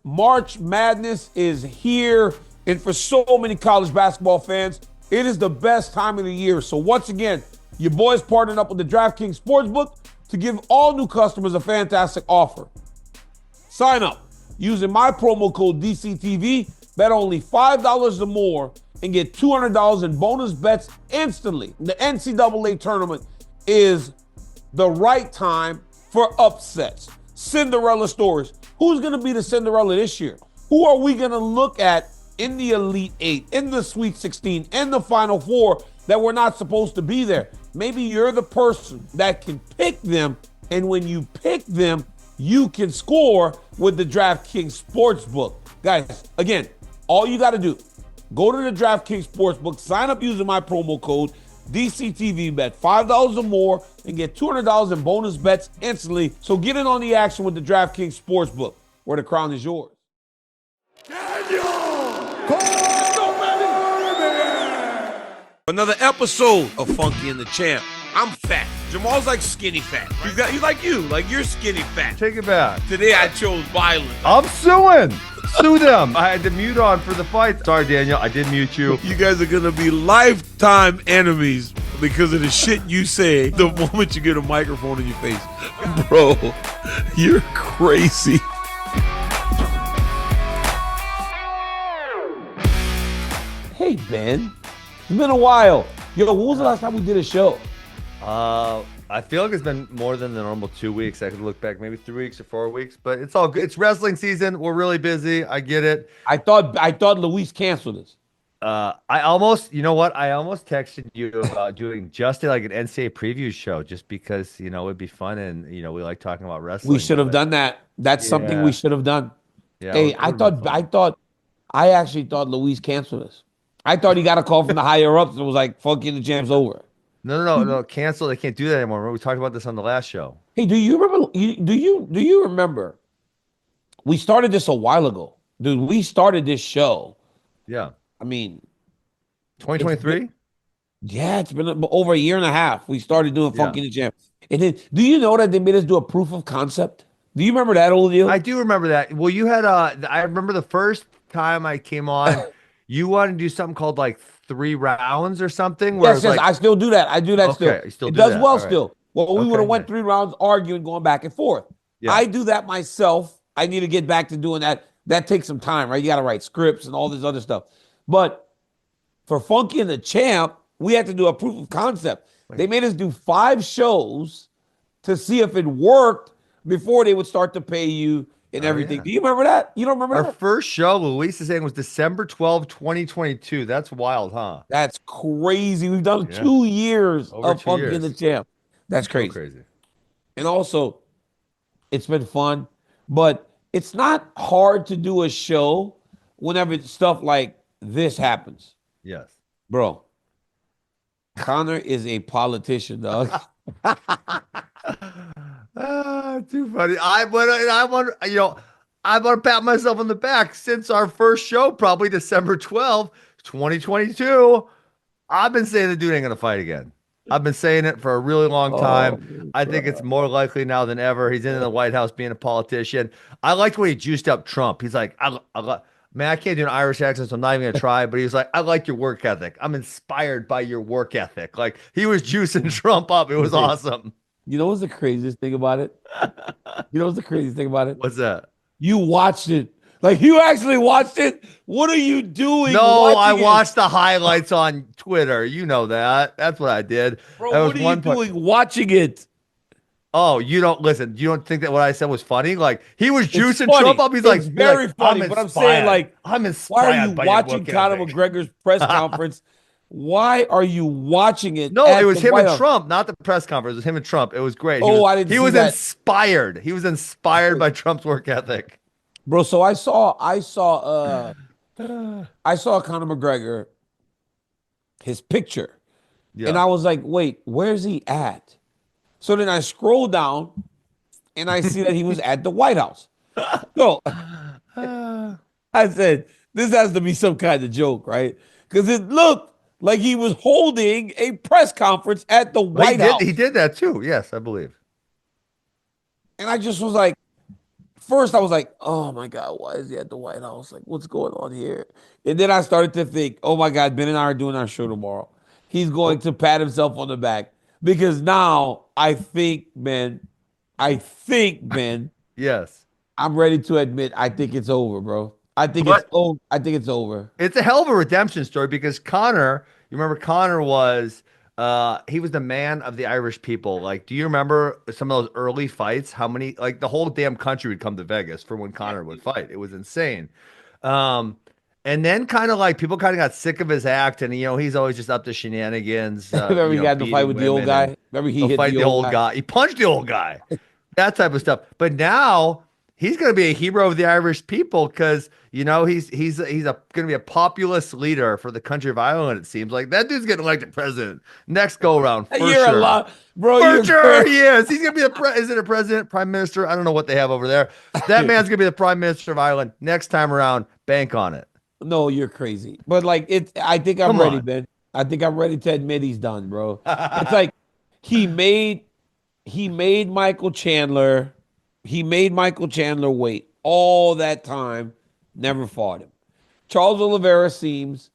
March Madness is here, and for so many college basketball fans, it is the best time of the year. So once again, your boys partnered up with the DraftKings Sportsbook to give all new customers a fantastic offer. Sign up using my promo code DCTV, bet only $5 or more, and get $200 in bonus bets instantly. The NCAA tournament is the right time for upsets. Cinderella stories. Who's going to be the Cinderella this year? Who are we going to look at in the Elite Eight, in the Sweet 16, in the Final Four that we're not supposed to be there? Maybe you're the person that can pick them, and when you pick them, you can score with the DraftKings Sportsbook. Guys, again, all you got to do, go to the DraftKings Sportsbook, sign up using my promo code DCTV, bet $5 or more, and get $200 in bonus bets instantly. So get in on the action with the DraftKings Sportsbook, where the crown is yours. Daniel Cormier! Another episode of Funky and the Champ. I'm fat. Jamal's like skinny fat. You're skinny fat. Take it back. Today I chose violence. I'm suing. Sue them. I had to mute on for the fight. Sorry, Daniel. I did mute you. You guys are gonna be lifetime enemies because of the shit you say the moment you get a microphone in your face. Bro, you're crazy. Hey, Ben. It's been a while. Yo, when was the last time we did a show? I feel like it's been more than the normal 2 weeks. I could look back maybe 3 weeks or 4 weeks, but it's all good. It's wrestling season. We're really busy. I get it. I thought Luis canceled this. I almost texted you about doing just like an NCAA preview show, just because it'd be fun, and we like talking about wrestling. We should have done that. That's something we should have done. Yeah, hey, I actually thought Luis canceled this. I thought he got a call from the higher ups and was like, "Funky the Champ's over." No, cancel. They can't do that anymore. Remember, we talked about this on the last show. Hey, do you remember? Do you remember? We started this a while ago, dude. We started this show. Yeah. I mean, 2023. It's been over a year and a half. We started doing Funky the Champ, and then do you know that they made us do a proof of concept? Do you remember that old deal? I do remember that. Well, you had I remember the first time I came on, you wanted to do something called like 3 rounds or something. Yes, I still do that. I do that still. You still it do does that. well Right. still. Well, we would have went 3 rounds arguing, going back and forth. Yeah. I do that myself. I need to get back to doing that. That takes some time, right? You got to write scripts and all this other stuff. But for Funky and the Champ, we had to do a proof of concept. They made us do 5 shows to see if it worked before they would start to pay you and everything. Yeah. Do you remember that? You don't remember Our that? first show, Luis is saying, was December 12, 2022. That's wild, huh? That's crazy. We've done 2 years Over of 2 Funky years. and the Champ. That's crazy. So crazy. And also, it's been fun, but it's not hard to do a show whenever stuff like this happens. Yes. Bro, Conor is a politician, dog. Too funny. I want to pat myself on the back. Since our first show, probably December 12th, 2022, I've been saying the dude ain't going to fight again. I've been saying it for a really long time. I think it's more likely now than ever. He's in the White House being a politician. I liked when he juiced up Trump. He's like, man, I can't do an Irish accent, so I'm not even going to try. But he was like, I like your work ethic. I'm inspired by your work ethic. Like, he was juicing Trump up. It was awesome. You know what's the craziest thing about it? What's that? You watched it. Like, you actually watched it? What are you doing? No, I watched the highlights on Twitter. You know that. That's what I did. Bro, that what are you doing watching it? Oh, you don't listen. You don't think that what I said was funny? Like, he was juicing funny. Trump up. He's It's very funny, but I'm saying, like, I'm why are inspired you by watching Conor McGregor's press conference? Why are you watching it? No, it was him White and House? Trump, not the press conference. It was him and Trump. It was great. I didn't see He was that. inspired. He was inspired by Trump's work ethic. Bro, so I saw Conor McGregor, his picture, and I was like, wait, where's he at? So then I scroll down, and I see that he was at the White House. So I said, this has to be some kind of joke, right? Because it looked like he was holding a press conference at the White House. He did that too. Yes, I believe. And I just was like, first I was like, oh my God, why is he at the White House? Like, what's going on here? And then I started to think, oh my God, Ben and I are doing our show tomorrow. He's going Oh, to pat himself on the back because now I think, Ben, yes. I'm ready to admit I think it's over, bro. I think it's But over. I think it's over. it's a hell of a redemption story because Connor, you remember Connor was he was the man of the Irish people. Like, do you remember some of those early fights? How many like the whole damn country would come to Vegas for when Connor would fight. It was insane. Um and then kind of like people kind of got sick of his act and he's always just up to shenanigans, Remember he got in the fight beating with the old women and guy? Remember he he'll hit fight the the old old guy? guy. He punched the old guy. That type of stuff. But now he's going to be a hero of the Irish people because he's going to be a populist leader for the country of Ireland. It seems like that dude's getting elected president next go around for You're a sure. lot, bro. For You're sure, crazy. he is. He's going to be is it a president, prime minister? I don't know what they have over there. That man's going to be the prime minister of Ireland next time around. Bank on it. No, you're crazy. But like I think I'm Come ready, on. Ben. I think I'm ready to admit he's done, bro. It's like he made he made Michael Chandler, he made Michael Chandler wait all that time, never fought him. Charles Oliveira seems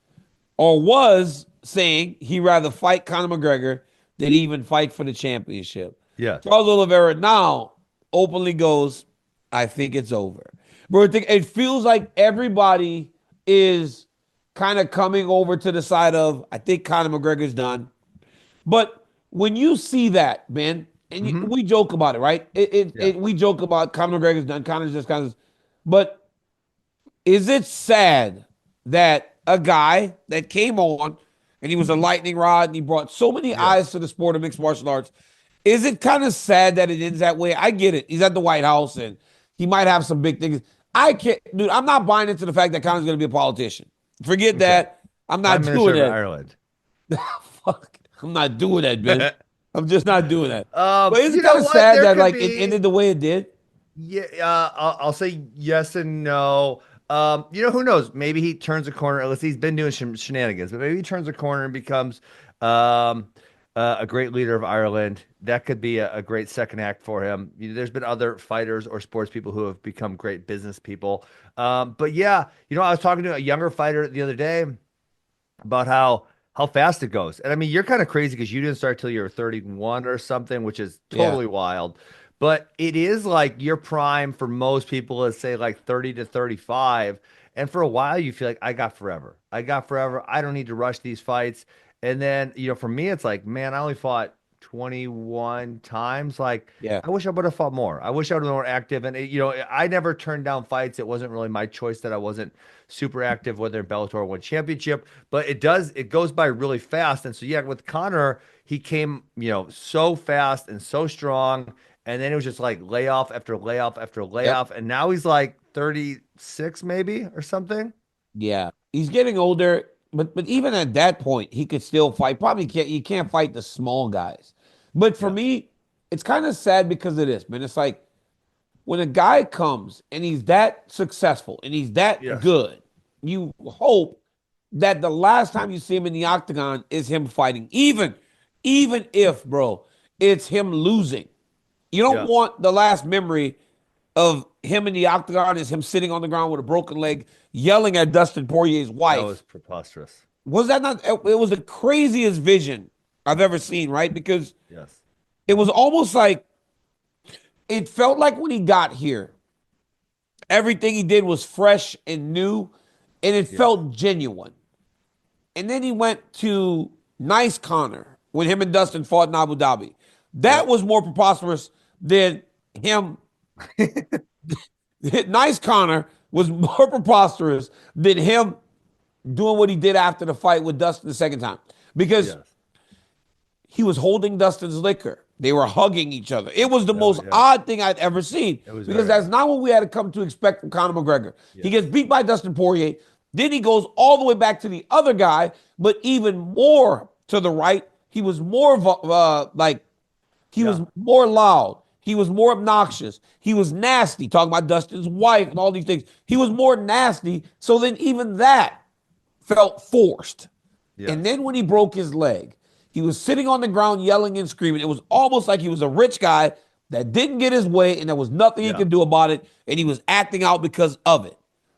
or was saying he'd rather fight Conor McGregor than even fight for the championship. Yes. Charles Oliveira now openly goes, I think it's over. Bro, it feels like everybody is kind of coming over to the side of, I think Conor McGregor's done. But when you see that, man, and Hmm. we joke about it, right? Yeah. We joke about Conor McGregor's done, Conor's just kind of, but is it sad that a guy that came on and he was a lightning rod and he brought so many Yes. eyes to the sport of mixed martial arts? Is it kind of sad that it ends that way? I get it. He's at the White House and he might have some big things. I can't, dude. I'm not buying into the fact that Conor's going to be a politician. Forget Okay. that. I'm not Prime Minister doing of that. Ireland. Fuck. I'm not doing that, Ben. I'm just not doing that. But is You it kind know of what? sad There that could like it be. ended the way it did? Yeah, I'll say yes and no. Who knows? Maybe he turns a corner. Let's see, he's been doing some shenanigans, but maybe he turns a corner and becomes um, a great leader of Ireland. That could be a great second act for him. There's been other fighters or sports people who have become great business people. But yeah, I was talking to a younger fighter the other day about how fast it goes. And I mean, you're kind of crazy because you didn't start till you were 31 or something, which is Yeah. totally wild. But it is like your prime for most people is say like 30 to 35. And for a while you feel like I got forever. I got forever. I don't need to rush these fights. And then, for me it's like, man, I only fought 21 times. Like Yeah. I wish I would have fought more. I wish I would have been more active. And I never turned down fights. It wasn't really my choice that I wasn't super active, whether in Bellator or one championship. But it goes by really fast. And so yeah, with Connor, he came, so fast and so strong. And then it was just like layoff after layoff after Yep. layoff. And now he's like 36 maybe or something. Yeah. He's getting older, but even at that point, he could still fight. Probably can't. You can't fight the small guys. But for Yeah. me, it's kind of sad because of this, man. It's like when a guy comes and he's that successful and he's that Yes. good, you hope that the last time you see him in the octagon is him fighting. Even if, bro, it's him losing. You don't Yeah. want the last memory of him in the octagon is him sitting on the ground with a broken leg, yelling at Dustin Poirier's That wife. was preposterous. Was that not? It was the craziest vision I've ever seen, right? Because Yes. it was almost like it felt like when he got here, everything he did was fresh and new, and it Yeah. felt genuine. And then he went to Nice Connor when him and Dustin fought in Abu Dhabi. That Yep. was more preposterous than him. Nice Connor was more preposterous than him doing what he did after the fight with Dustin the second time because Yes. he was holding Dustin's liquor. They were hugging each other. It was the most Yeah. odd thing I'd ever seen It was because very that's odd. not what we had to come to expect from Conor McGregor. He Yes. gets beat by Dustin Poirier. Then he goes all the way back to the other guy, but even more to the right. He was more he was Yeah. more loud. He was more obnoxious. He was nasty, talking about Dustin's wife and all these things. He was more nasty. So then even that felt forced. Yes. And then when he broke his leg, he was sitting on the ground yelling and screaming. It was almost like he was a rich guy that didn't get his way, and there was nothing he could do about it, and he was acting out because of it.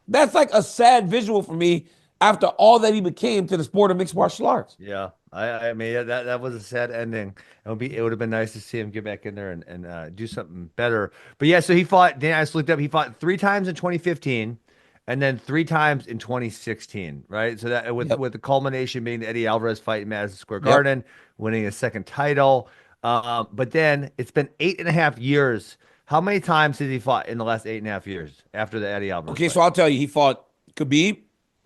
That's like a sad visual for me after all that he became to the sport of mixed martial arts. Yeah. I mean, that was a sad ending. It would have been nice to see him get back in there and do something better. But yeah, so he fought, Dan, I just looked up, he fought 3 times in 2015 and then 3 times in 2016, right? So that with the culmination being the Eddie Alvarez fight in Madison Square Garden, winning his 2nd title. But then it's been 8.5 years. How many times has he fought in the last 8.5 years after the Eddie Alvarez fight? So I'll tell you, he fought Khabib,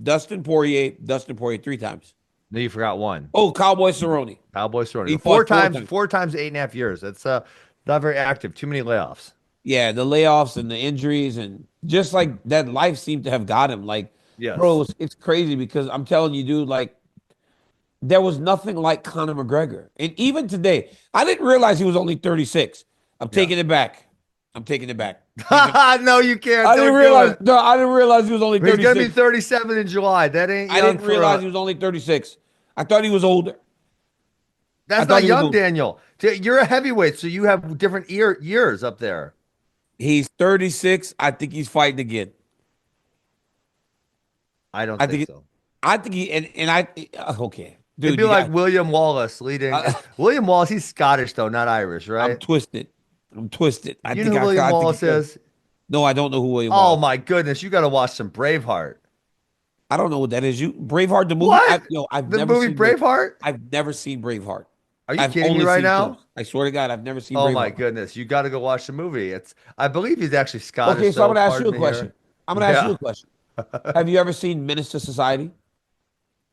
Dustin Poirier 3 times. No, you forgot one. Oh, Cowboy Cerrone. He fought 4 times 8.5 years. That's not very active. Too many layoffs. Yeah, the layoffs and the injuries, and just like that life seemed to have got him. Like, bro, it's crazy because I'm telling you, dude, like, there was nothing like Conor McGregor. And even today, I didn't realize he was only 36. I'm taking it back. I'm taking it back. No, you can't. I didn't realize he was only 36. He's going to be 37 in July. That ain't young. I didn't realize he was only 36. I thought he was older. That's not young, Daniel. You're a heavyweight, so you have different years up there. He's 36. I think he's fighting again. I don't think so. I think okay. Dude, it'd be like William Wallace leading. William Wallace, he's Scottish though, not Irish, right? I'm twisted. You know who William Wallace is? No, I don't know who William Wallace is. Oh my goodness, you got to watch some Braveheart. I don't know what that is. Braveheart, the movie? What? I've the never movie seen Braveheart? I've never seen Braveheart. Are you kidding me right now? Clips. I swear to God, I've never seen Braveheart. Oh my goodness, you got to go watch the movie. I believe he's actually Scottish. Okay, so I'm going to ask you a question. Have you ever seen Minister Society?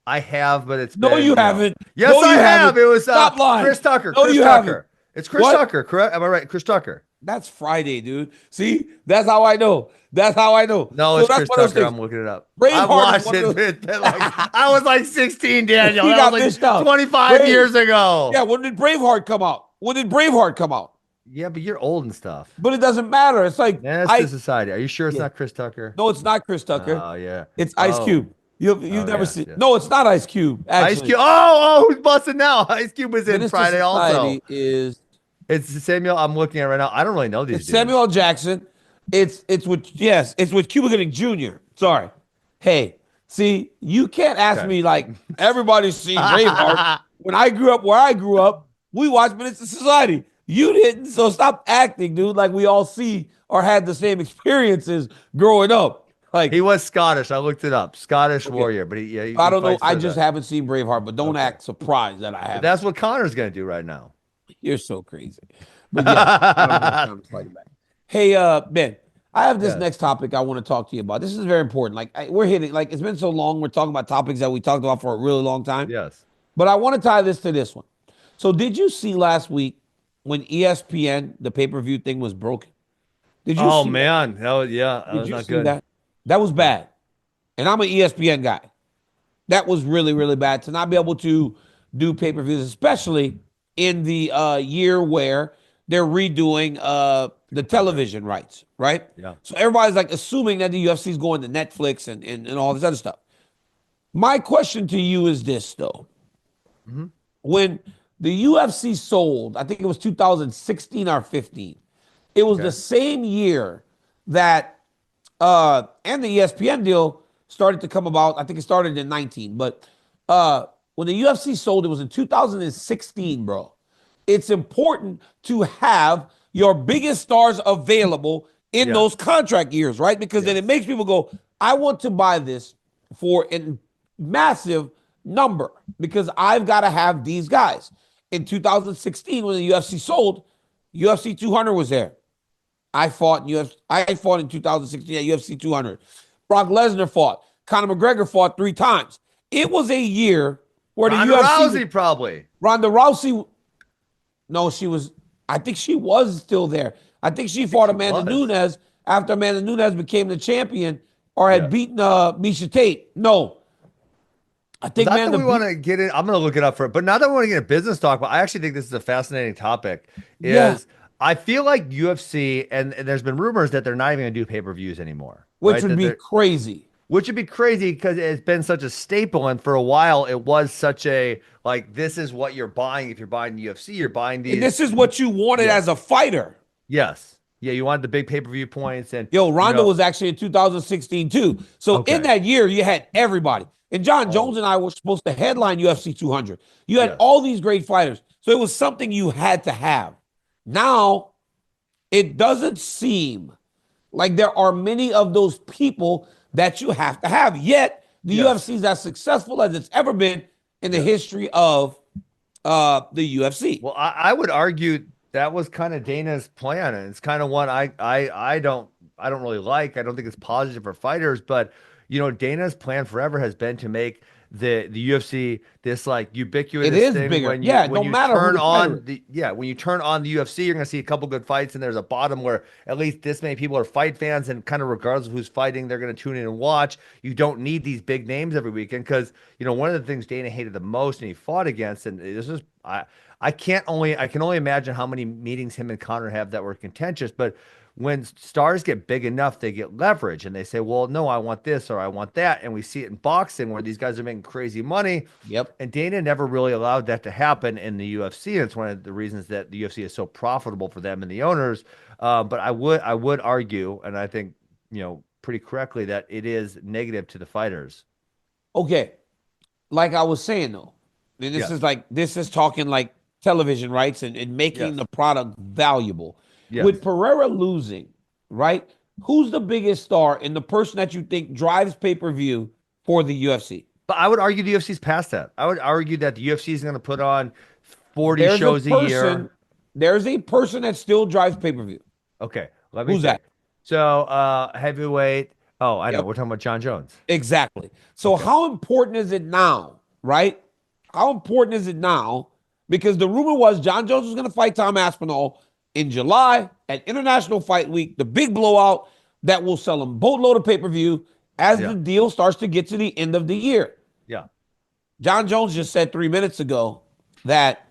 I have, but it's no, you haven't. Yes, I have. It was Stop lying. Chris Tucker. No, you haven't. It's Chris Tucker, correct? Am I right? Chris Tucker. That's Friday, dude. See, that's how I know. No, it's Chris Tucker. I'm looking it up. I watched it. I was like 16, Daniel. That was like 25 years ago. Yeah, when did Braveheart come out? Yeah, but you're old and stuff. But it doesn't matter. It's like Minister Society. Are you sure it's not Chris Tucker? No, it's not Chris Tucker. Oh yeah, it's Ice Cube. You've never seen. Yeah. No, it's not Ice Cube. Actually. Ice Cube. Oh, who's busting now? Ice Cube was in Minister Friday Society also. It's Samuel. I'm looking at right now. I don't really know these. It's Samuel L. Jackson. It's with Cuba Gooding Jr. Sorry. Hey, see, you can't ask me like everybody's seen Braveheart. When I grew up where I grew up, we watched Minister Society. You didn't, so stop acting, dude, like we all see or had the same experiences growing up. Like he was Scottish. I looked it up. Scottish warrior, but he I don't know. I just haven't seen Braveheart, but don't act surprised that I have. That's what Connor's gonna do right now. You're so crazy. But yeah, I don't have time to fight it back. Hey, Ben, I have this next topic I want to talk to you about. This is very important. Like we're hitting, like it's been so long. We're talking about topics that we talked about for a really long time. Yes. But I want to tie this to this one. So did you see last week when ESPN, the pay-per-view thing was broken? Did you Oh see man. that? That was, that was not good. That was bad. And I'm an ESPN guy. That was really, really bad to not be able to do pay-per-views, especially in the year where they're redoing the television rights, right? Yeah. So everybody's like assuming that the UFC is going to Netflix and all this other stuff. My question to you is this, though. Mm-hmm. When the UFC sold, I think it was 2016 or 15, it was the same year that and the ESPN deal started to come about. I think it started in 19, but when the UFC sold, it was in 2016, bro. It's important to have your biggest stars available in those contract years, right? Because then it makes people go, I want to buy this for a massive number because I've got to have these guys. In 2016, when the UFC sold, UFC 200 was there. I fought in 2016 at UFC 200. Brock Lesnar fought. Conor McGregor fought 3 times. It was a year where Ronda the UFC Rousey probably. Ronda Rousey. No, she was. I think she was still there. I think she fought Amanda Nunes after Amanda Nunes became the champion or had beaten Miesha Tate. No. I think, not that we want to get in. I'm going to look it up for it. But not that we want to get a business talk, but I actually think this is a fascinating topic. I feel like UFC, and there's been rumors that they're not even going to do pay-per-views anymore. Which would be crazy. Which would be crazy because it's been such a staple. And for a while, it was such a, like, this is what you're buying. If you're buying UFC, you're buying these. And this is what you wanted as a fighter. Yes. Yeah, you wanted the big pay-per-view points, and Yo, Ronda was actually in 2016 too. So in okay. that year, you had everybody. And Jon Oh, Jones and I were supposed to headline UFC 200. You had yes. all these great fighters. So it was something you had to have. Now, it doesn't seem like there are many of those people that you have to have. Yet, the Yes. UFC is as successful as it's ever been in the Yes. history of the UFC. Well, I would argue that was kind of Dana's plan, and it's kind of one I don't really like. I don't think it's positive for fighters, but Dana's plan forever has been to make the UFC this like It ubiquitous is thing bigger. when Yeah, no you matter who turn the fighter on is. when you turn on the UFC, you're gonna see a couple good fights, and there's a bottom where at least this many people are fight fans, and kind of regardless of who's fighting, they're gonna tune in and watch. You don't need these big names every weekend because one of the things Dana hated the most and he fought against, and this is I can only imagine how many meetings him and Conor have that were contentious. But when stars get big enough, they get leverage and they say, well, no, I want this or I want that. And we see it in boxing where these guys are making crazy money. Yep. And Dana never really allowed that to happen in the UFC. And it's one of the reasons that the UFC is so profitable for them and the owners. But I would argue, and I think, pretty correctly, that it is negative to the fighters. Okay. Like I was saying though, and this is talking like television rights and making Yes. the product valuable. Yes. With Pereira losing, right? Who's the biggest star and the person that you think drives pay-per-view for the UFC? But I would argue the UFC's past that. I would argue that the UFC is going to put on 40 There's shows a year. There's a person that still drives pay-per-view. Okay, let me Who's think. that? So, heavyweight. Oh, I know. Yep. We're talking about Jon Jones. Exactly. So Okay. how important is it now, right? How important is it now? Because the rumor was Jon Jones was going to fight Tom Aspinall in July at International Fight Week, the big blowout that will sell him boatload of pay-per-view as Yeah. the deal starts to get to the end of the year. Yeah. Jon Jones just said 3 minutes ago that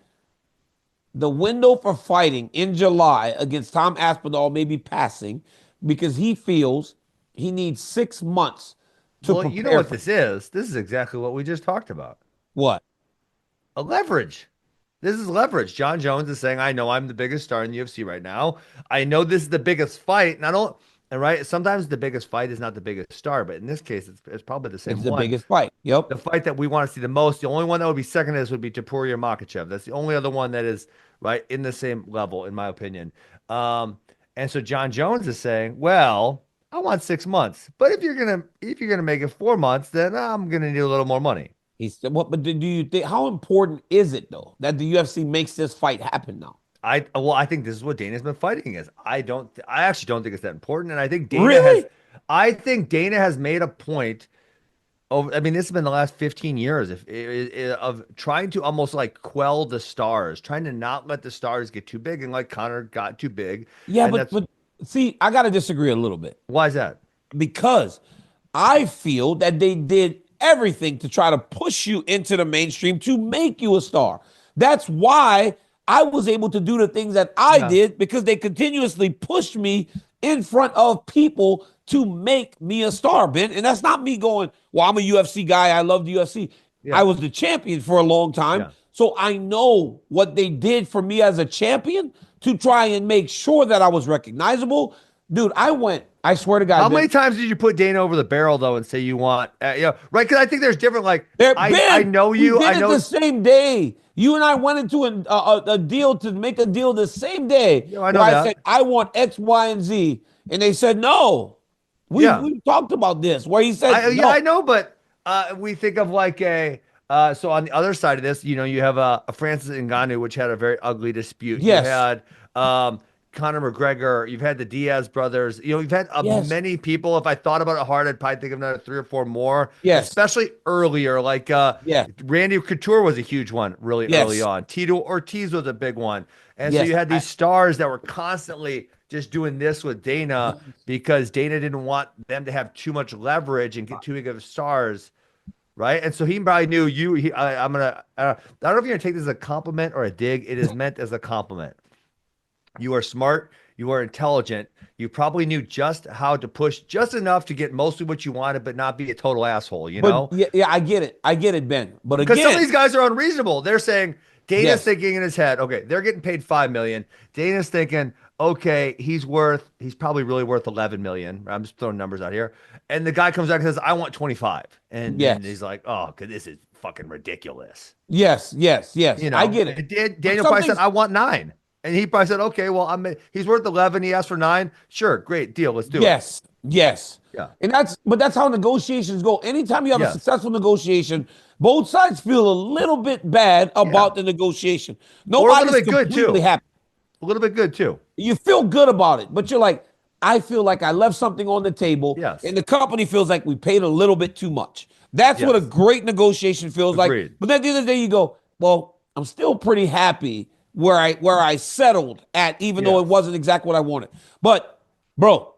the window for fighting in July against Tom Aspinall may be passing because he feels he needs 6 months to Well, prepare you know what for this is? This is exactly what we just talked about. what? A leverage. This is leverage. Jon Jones is saying, I know I'm the biggest star in the UFC right now. I know this is the biggest fight. And I don't, and right, sometimes the biggest fight is not the biggest star, but in this case, it's probably the same It's the one. biggest fight. Yep. The fight that we want to see the most, the only one that would be second to this would be Topuria-Makhachev. That's the only other one that is right in the same level, in my opinion. And so Jon Jones is saying, well, I want 6 months, but if you're gonna make it 4 months, then I'm gonna need a little more money. He said, "What? But do you think how important is it though that the UFC makes this fight happen now? I think this is what Dana's been fighting is. I actually don't think it's that important, and I think Really? I think Dana has made a point over. I mean, this has been the last 15 years of trying to almost like quell the stars, trying to not let the stars get too big, and like Conor got too big. Yeah, And but see, I got to disagree a little bit why is that? because I feel that they did everything to try to push you into the mainstream to make you a star. That's why I was able to do the things that I Yeah. did because they continuously pushed me in front of people to make me a star, Ben. And that's not me going, well, I'm a UFC guy. I love the UFC. Yeah. I was the champion for a long time. Yeah. So I know what they did for me as a champion to try and make sure that I was recognizable. Dude, I swear to God. How Ben, many times did you put Dana over the barrel though and say you want, right? Because I think there's different. Like I Ben, know you. We did I know it the same day. You and I went into a deal to make a deal the same day. Yeah, I know where that. I said I want X, Y, and Z, and they said no. We talked about this where he said no. Yeah, I know, but we think of like so on the other side of this, you have a Francis Ngannou, which had a very ugly dispute. Yes. You had Conor McGregor. You've had the Diaz brothers. You've had Yes. many people. If I thought about it hard, I'd probably think of another 3 or 4 more. Yes. Especially earlier, like Yeah. Randy Couture was a huge one really Yes. early on. Tito Ortiz was a big one. And so Yes. you had these stars that were constantly just doing this with Dana because Dana didn't want them to have too much leverage and get too big of stars, right? And so he probably knew you. I don't know if you're gonna take this as a compliment or a dig. It is meant as a compliment. You are smart. You are intelligent. You probably knew just how to push just enough to get mostly what you wanted, but not be a total asshole. You know? Yeah, I get it, Ben. But Because again, some of these guys are unreasonable. They're saying Dana's Yes. thinking in his head, okay, they're getting paid $5 million. Dana's thinking, okay, he's probably really worth 11 million. I'm just throwing numbers out here. And the guy comes back and says, I want 25. And then Yes. he's like, oh, 'cause this is fucking ridiculous. Yes, yes, yes. You I know, get it. and But Daniel some probably said, things, I want 9. And he probably said, okay, well, he's worth 11. He asked for 9. Sure, great deal. Let's do it. yes, yes. Yeah. And that's how negotiations go. Anytime you have a Yes. successful negotiation, both sides feel a little bit bad Yeah. about the negotiation. Or a little Nobody's bit good completely too. happy. A little bit good too. You feel good about it, but you're like, I feel like I left something on the table, Yes. and the company feels like we paid a little bit too much. That's what a Yes. great negotiation feels like. Agreed. But at the end of the day, you go, well, I'm still pretty happy where I settled at, even though it Yes. wasn't exactly what I wanted. But, bro,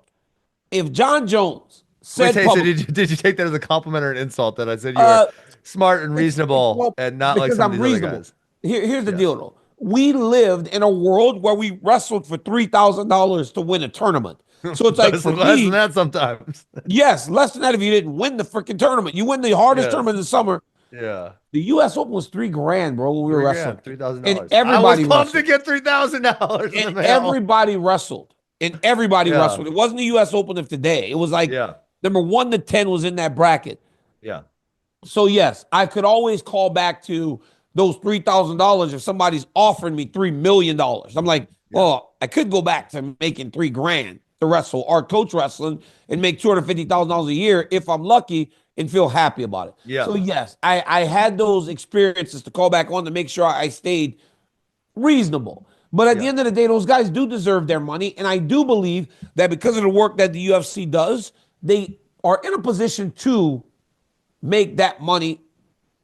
if Jon Jones Wait, said so publicly, did you take that as a compliment or an insult that I said you uh, were smart and reasonable well, and not like because some of I'm these other reasonable. guys? Here's the Yes. deal, though. We lived in a world where we wrestled for $3,000 to win a tournament. So it's like Less for less than me, that sometimes. yes, less than that if you didn't win the freaking tournament. You win the hardest Yes. tournament in the summer. Yeah. The U.S. Open was $3,000, bro, when we were wrestling. $3,000. And everybody I was pumped to wrestled. get $3,000 in the And mail. everybody wrestled. And everybody Yeah. wrestled. It wasn't the U.S. Open of today. It was like Yeah. number 1 to 10 was in that bracket. Yeah. So yes, I could always call back to those $3,000 if somebody's offering me $3 million. I'm like, well, I could go back to making $3,000 to wrestle or coach wrestling and make $250,000 a year if I'm lucky and feel happy about it. Yeah. So yes, I had those experiences to call back on to make sure I stayed reasonable. But at the Yeah. end of the day, those guys do deserve their money. And I do believe that because of the work that the UFC does, they are in a position to make that money.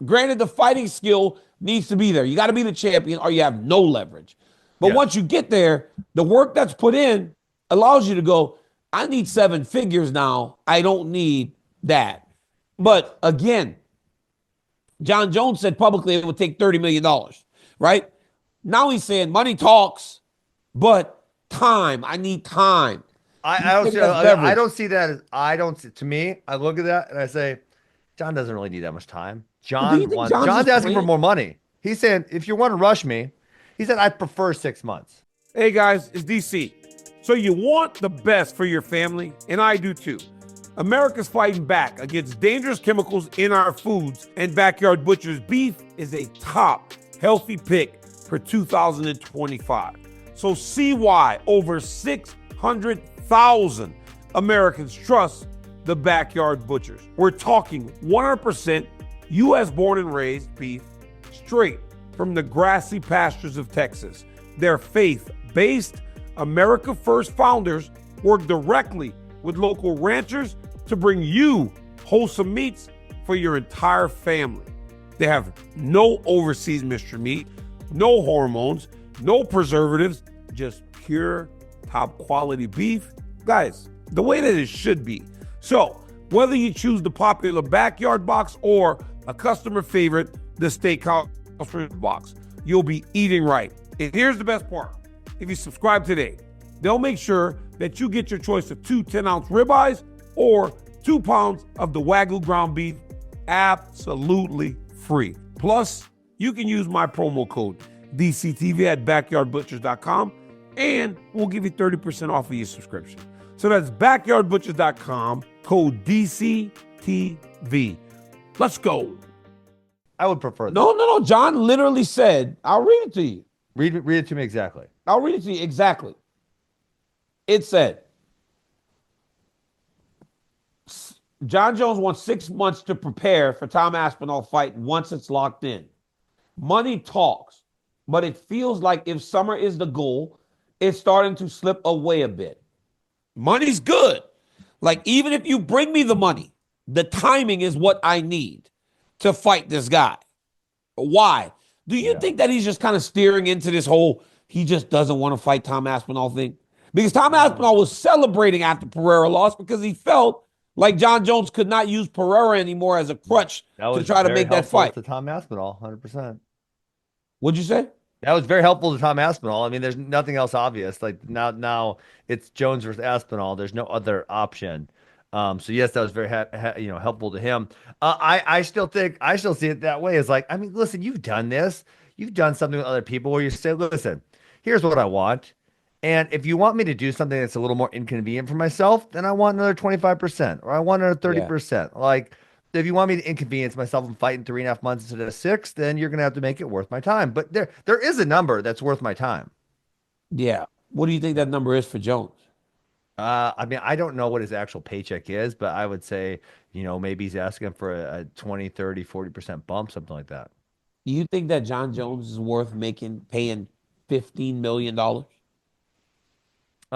Granted, the fighting skill needs to be there. You got to be the champion or you have no leverage. But Yeah. once you get there, the work that's put in allows you to go, I need 7 figures now. I don't need that. But again, Jon Jones said publicly it would take $30 million, right? Now he's saying money talks, but time. I need time. I don't see that as to me, I look at that and I say, Jon doesn't really need that much time. Do you think Jon's John's just asking for playing? more money. He's saying, if you want to rush me, he said, I'd prefer 6 months. Hey guys, it's DC. So you want the best for your family, and I do too. America's fighting back against dangerous chemicals in our foods, and Backyard Butcher's beef is a top healthy pick for 2025. So see why over 600,000 Americans trust the Backyard Butchers. We're talking 100% U.S. born and raised beef straight from the grassy pastures of Texas. Their faith-based America First founders work directly with local ranchers to bring you wholesome meats for your entire family. They have no overseas mixture meat, no hormones, no preservatives, just pure top quality beef. Guys, the way that it should be. So whether you choose the popular Backyard box or a customer favorite, the Steakhouse box, you'll be eating right. And here's the best part. If you subscribe today, they'll make sure that you get your choice of 2 10-ounce ribeyes or 2 pounds of the Wagyu ground beef absolutely free. Plus, you can use my promo code DCTV at backyardbutchers.com and we'll give you 30% off of your subscription. So that's backyardbutchers.com, code DCTV. Let's go. I would prefer that. No. Jon literally said, I'll read it to you. Read it to me exactly. I'll read it to you exactly. It said, Jon Jones wants 6 months to prepare for Tom Aspinall fight once it's locked in. Money talks, but it feels like if summer is the goal, it's starting to slip away a bit. Money's good. Like, even if you bring me the money, the timing is what I need to fight this guy. Why? Do you think that he's just kind of steering into this whole, he just doesn't want to fight Tom Aspinall thing? Because Tom Aspinall was celebrating after Pereira lost because he felt like Jon Jones could not use Pereira anymore as a crutch to try to make that fight. To Tom Aspinall, 100%. What'd you say? That was very helpful to Tom Aspinall. I mean, there's nothing else obvious. Like now it's Jones versus Aspinall. There's no other option. So yes, that was very helpful to him. I still see it that way. It's like, I mean, listen, you've done this. You've done something with other people where you say, listen, here's what I want. And if you want me to do something that's a little more inconvenient for myself, then I want another 25% or I want another Yeah. 30%. Like, if you want me to inconvenience myself and fight in 3.5 months instead of 6, then you're gonna have to make it worth my time. But there is a number that's worth my time. Yeah. What do you think that number is for Jones? I mean, I don't know what his actual paycheck is, but I would say, maybe he's asking for a 20, 30, 40% bump, something like that. Do you think that Jon Jones is worth paying $15 million?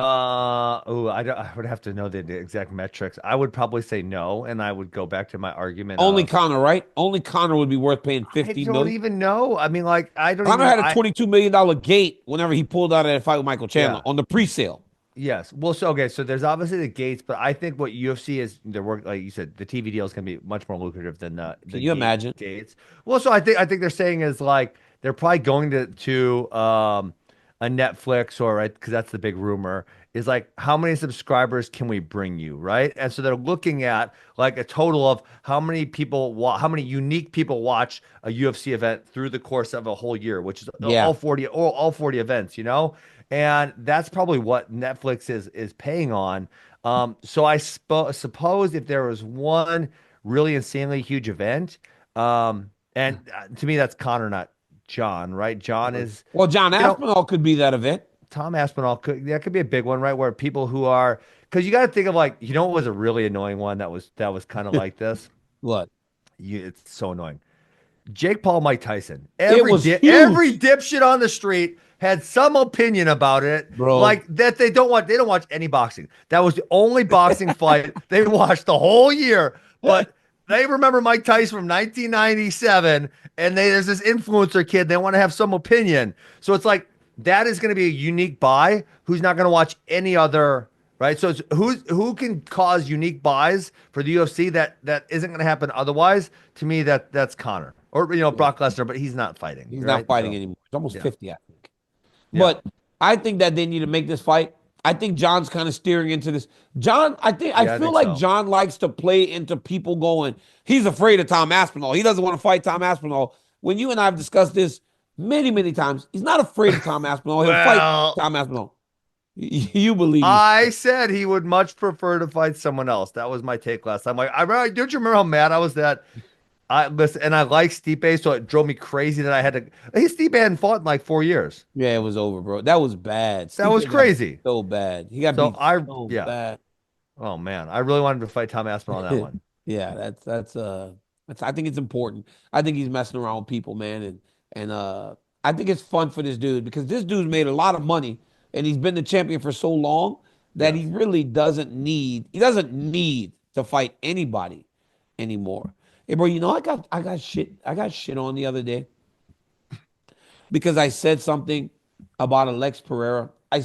I would have to know the exact metrics. I would probably say no, and I would go back to my argument Only of Conor, right? Only Conor would be worth paying I 15 don't million. even know. I mean, like, I don't Conor even had a I $22 million gate whenever he pulled out of that fight with Michael Chandler yeah. on the pre-sale. Yes. Well, so okay, so there's obviously the gates, but I think what UFC is their work, like you said, the TV deal is going to be much more lucrative than the Can you imagine? gates. Well, so I think they're saying is like they're probably going to a Netflix or right because that's the big rumor is like how many subscribers can we bring you, right? And so they're looking at like a total of how many how many unique people watch a UFC event through the course of a whole year, which is Yeah. all 40 events, and that's probably what Netflix is paying on. So I suppose if there was one really insanely huge event, and to me that's Connor, not John, right? John is, Well, John you know, Aspinall could be that event. Tom Aspinall that could be a big one, right? Where people who are because you got to think of like what was a really annoying one that was kind of like this. What? It's so annoying. Jake Paul, Mike Tyson. It Every was every huge, dipshit on the street had some opinion about it, bro. like that they don't watch. They don't watch any boxing. That was the only boxing fight they watched the whole year. But they remember Mike Tyson from 1997, and there's this influencer kid. They want to have some opinion. So it's like that is going to be a unique buy. Who's not going to watch any other? Right. So it's who can cause unique buys for the UFC that isn't going to happen otherwise. To me, that's Connor or Brock Lesnar, but he's not fighting. He's not Right. fighting So anymore. He's almost yeah, 50, I think. yeah, But I think that they need to make this fight. I think John's kind of steering into this. John, I yeah. I feel think like so. John likes to play into people going, he's afraid of Tom Aspinall. He doesn't want to fight Tom Aspinall. When you and I have discussed this many, many times, he's not afraid of Tom Aspinall. He'll fight Well, Tom Aspinall. You believe me. I said he would much prefer to fight someone else. That was my take last time. Like, don't you remember how mad I was that I listen and I like Stipe, so it drove me crazy that I had to. Stipe hadn't fought in like 4 years. Yeah, it was over, bro. That was bad. That was Stipe got beat crazy. so bad. He got So beat so yeah. bad. Oh man, I really wanted to fight Tom Aspinall on that one. Yeah, that's I think it's important. I think he's messing around with people, man, and I think it's fun for this dude because this dude's made a lot of money and he's been the champion for so long that Yes. he really doesn't need to fight anybody anymore. Hey, bro, I got shit on the other day because I said something about Alex Pereira. I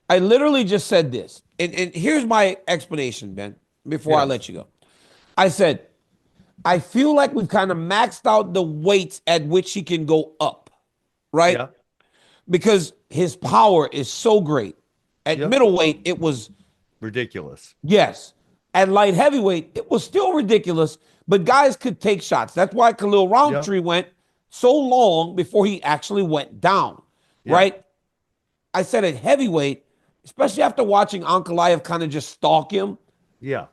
literally just said this. And here's my explanation, Ben, before I let Yes. you go. I said, I feel like we've kind of maxed out the weights at which he can go up, right? Yeah. Because his power is so great. At Yep. middleweight, it was, Ridiculous. yes. At light heavyweight, it was still ridiculous, but guys could take shots. That's why Khalil Yep. Roundtree went so long before he actually went down, Yeah. right? I said at heavyweight, especially after watching Ankalaev kind of just stalk him, Yeah.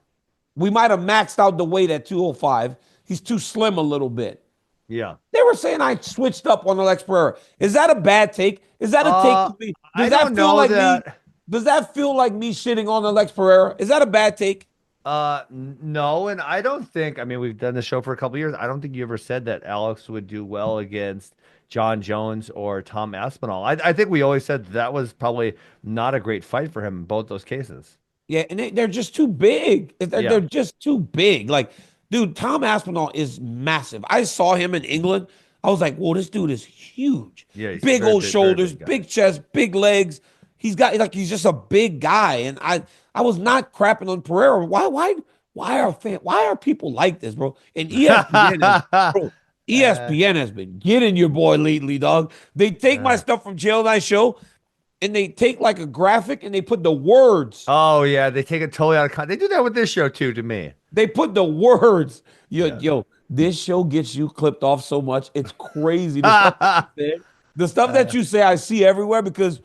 we might have maxed out the weight at 205. He's too slim a little bit. Yeah. They were saying I switched up on Alex Pereira. Is that a bad take? Is that a take to me? I Does that don't feel know like me? that. Does that feel like me shitting on Alex Pereira? Is that a bad take? No, and I don't think. I mean, we've done the show for a couple years. I don't think you ever said that Alex would do well against Jon Jones or Tom Aspinall. I think we always said that was probably not a great fight for him in both those cases. Yeah, and they're just too big. They're, Yeah. they're just too big. Like, dude, Tom Aspinall is massive. I saw him in England. I was like, whoa, this dude is huge. Yeah, he's Big very old big, very shoulders, big guy. big chest, big legs. He's just a big guy. And I was not crapping on Pereira. Why are people like this, bro? And ESPN has been getting your boy lately, dog. They take my stuff from Jail Night Show and they take like a graphic and they put the words. Oh yeah, they take it totally out of context. They do that with this show too. To me, They put the words. Yeah. Yo, this show gets you clipped off so much. It's crazy. The stuff that he said. The stuff that you say, I see everywhere because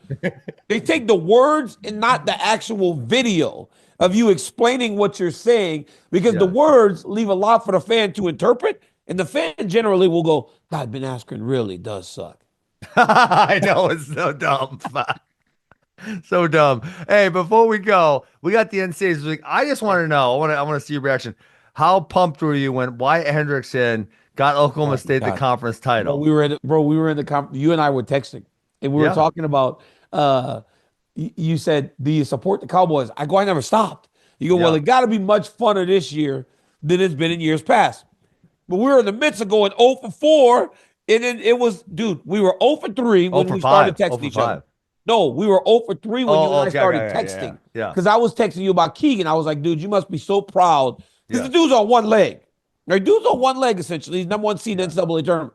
they take the words and not the actual video of you explaining what you're saying because the words leave a lot for the fan to interpret. And the fan generally will go, God, Ben Askren really does suck. I know, it's so dumb. So dumb. Hey, before we go, we got the NCAAs this week. I just want to know, I want to see your reaction. How pumped were you when Wyatt Hendrickson got Oklahoma State the conference title? We were in the you and I were texting and we were talking about you said, do you support the Cowboys? I go, I never stopped. You go, well, it got to be much funner this year than it's been in years past. But we were in the midst of going 0 for 4, and then it was, dude, we were 0 for 3 when we started texting each other. No, we were 0 for 3 when you and I started texting. Yeah. Because I was texting you about Keegan. I was like, dude, you must be so proud. Because the dude's on one leg. Right? Dude's on one leg, essentially. He's number 1 seed in the NCAA tournament.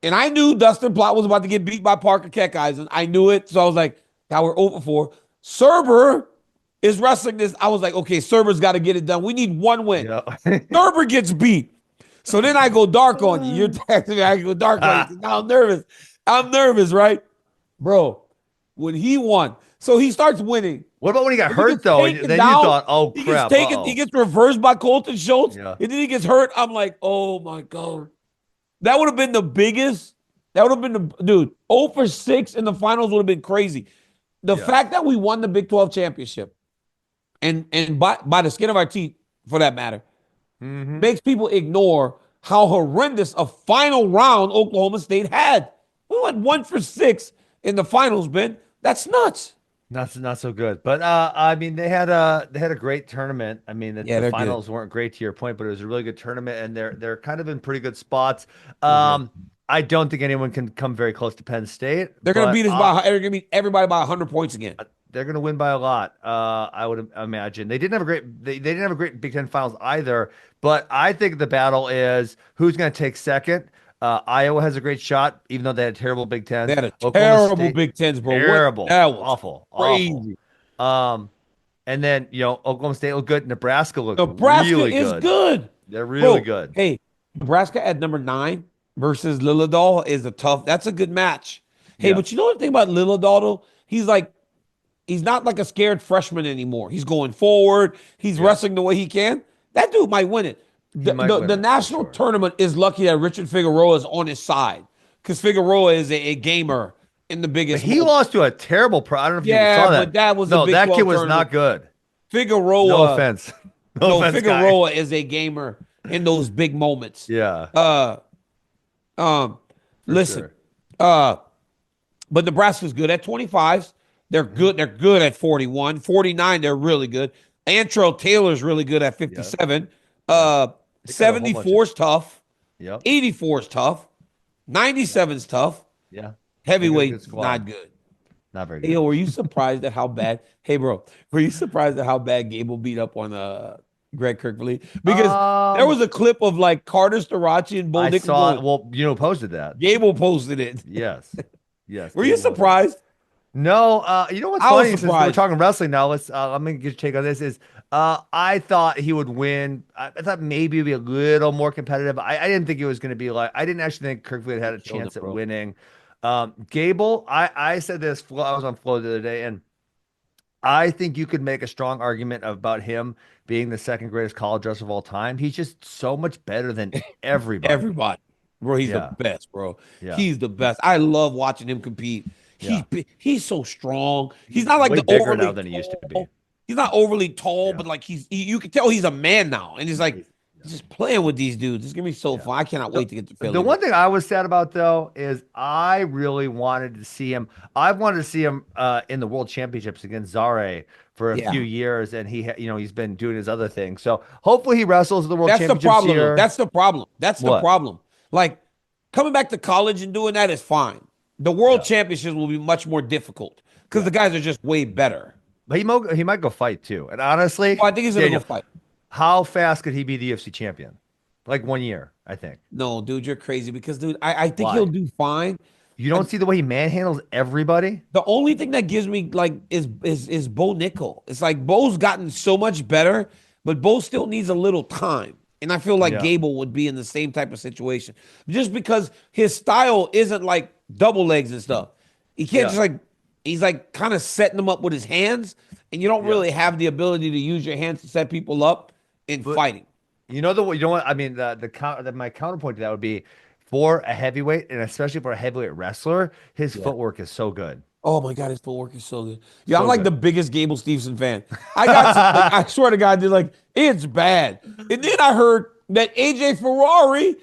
And I knew Dustin Plott was about to get beat by Parker Keckeisen. I knew it. So I was like, now we're 0 for 4. Serber is wrestling this. I was like, okay, Serber's got to get it done. We need 1 win. Serber gets beat. So then I go dark on you. You're texting me. I go dark on you. Now I'm nervous. I'm nervous, right? Bro, when he won. So he starts winning. What about when he got hurt, though? And then you thought, oh, crap. He gets reversed by Colton Schultz. And then he gets hurt. I'm like, oh, my God. That would have been the biggest. That would have been the, dude, 0 for 6 in the finals would have been crazy. The fact that we won the Big 12 championship, and by the skin of our teeth, for that matter, makes people ignore how horrendous a final round Oklahoma State had. We went 1 for 6 in the finals, Ben. That's nuts. Not so good. But I mean, they had a great tournament. I mean, the finals weren't great to your point, but it was a really good tournament, and they're kind of in pretty good spots. I don't think anyone can come very close to Penn State. They're gonna beat us they're gonna beat everybody by 100 points again. They're gonna win by a lot. I would imagine. They didn't have a great Big Ten finals either. But I think the battle is who's gonna take second. Iowa has a great shot, even though they had terrible Big Ten. They had a terrible Big Tens, bro. Terrible. That was awful. Crazy. Awful. And then, Oklahoma State looked good. Nebraska looked really good. Nebraska is good. They're really good. Hey, Nebraska at number 9 versus Lillidahl is that's a good match. Hey, but you know the thing about Lillidahl, though? He's not like a scared freshman anymore. He's going forward. He's wrestling the way he can. That dude might win it. The national tournament is lucky that Richard Figueroa is on his side because Figueroa is a gamer in the biggest. But he lost to a terrible pro. I don't know if you saw that. But that was that kid was not good. Figueroa. No offense. No offense, Figueroa is a gamer in those big moments. Yeah. Listen. But Nebraska's good at 25s. They're good. They're good at 41. 49, they're really good. Antrell Taylor's really good at 57. 74 is tough. 84 is tough. 97 is tough. Yeah. Heavyweight, not good. Not very good. Hey, were you surprised at how bad? Hey, bro, were you surprised at how bad Gable beat up on Greg Kirkville? Because there was a clip of like Carter Starachi and Bo Dick. Well, posted that. Gable posted it. Yes. Yes. Were you surprised? No. You know what's funny? Since we're talking wrestling now, I'm gonna get your take on this. I thought he would win. I thought maybe it'd be a little more competitive. I didn't think it was going to be like. I didn't actually think Kirkville had a chance at winning. Gable, I said this. I was on Flow the other day, and I think you could make a strong argument about him being the second greatest college wrestler of all time. He's just so much better than everybody. Bro. He's the best, bro. He's the best. I love watching him compete. He's so strong. He's not like way the bigger overly now than he used to be. He's not overly tall, but like you can tell he's a man now, and he's like just playing with these dudes. It's gonna be so fun. I cannot wait to get to Philly. The one thing I was sad about though is I really wanted to see him. I wanted to see him in the World Championships against Zare for a few years, and he's been doing his other thing. So hopefully he wrestles at the World Championships. That's the problem. Like coming back to college and doing that is fine. The World Championships will be much more difficult because the guys are just way better. But he might go fight too. And honestly, I think he's gonna go fight. How fast could he be the UFC champion? Like 1 year, I think. No, dude, you're crazy because, dude, I think he'll do fine. You don't see the way he manhandles everybody? The only thing that gives me like is Bo Nickel. It's like Bo's gotten so much better, but Bo still needs a little time. And I feel like Gable would be in the same type of situation just because his style isn't like double legs and stuff. He can't Yeah. just like, he's like kind of setting them up with his hands, and you don't really have the ability to use your hands to set people up in fighting. You know what? I mean, my counterpoint to that would be for a heavyweight, and especially for a heavyweight wrestler, his footwork is so good. Oh my God, his footwork is so good. Yeah, So I'm like good. the biggest Gable Stevenson fan. I swear to God, they're like, it's bad. And then I heard that AJ Ferrari,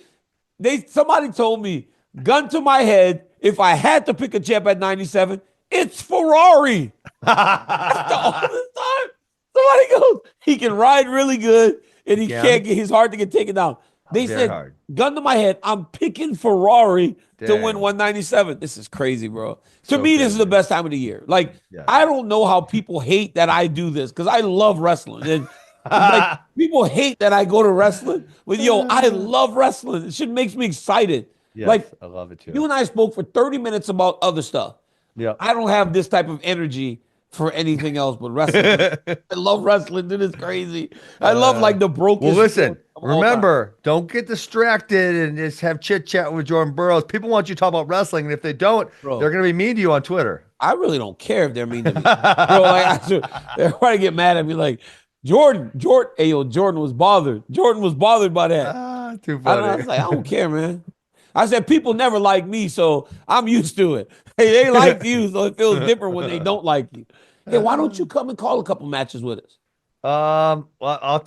somebody told me, gun to my head, if I had to pick a champ at 97, it's Ferrari. After all this time, somebody goes, he can ride really good, and he can't get, he's hard to get taken down. They Very said, hard. gun to my head, I'm picking Ferrari to Dang. win 197. This is crazy, bro. To So me, this is the crazy. best time of the year. Like, I don't know how people hate that I do this because I love wrestling. And like, people hate that I go to wrestling, but yo, I love wrestling. It shit makes me excited. Yes, Like, I love it too. you and I spoke for 30 minutes about other stuff. Yeah. I don't have this type of energy for anything else but wrestling. I love wrestling. It is crazy. I love like the broken. Well, listen, remember, don't get distracted and just have chit chat with Jordan Burroughs. People want you to talk about wrestling, and if they don't, they're going to be mean to you on Twitter. I really don't care if they're mean to me. Bro, like, they're trying to get mad at me like, Jordan, hey, yo, Jordan was bothered. Jordan was bothered by that. Too I funny. was like, I don't care, man. I said, people never like me, so I'm used to it. Hey, they like you, so it feels different when they don't like you. Hey, why don't you come and call a couple matches with us? Well,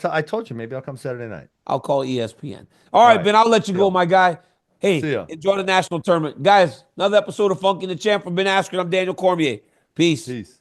I told you, maybe I'll come Saturday night. I'll call ESPN. All right, Ben, I'll let you go, my guy. Hey, See ya. enjoy the national tournament. Guys, another episode of Funky and the Champ from Ben Askren. I'm Daniel Cormier. Peace. Peace.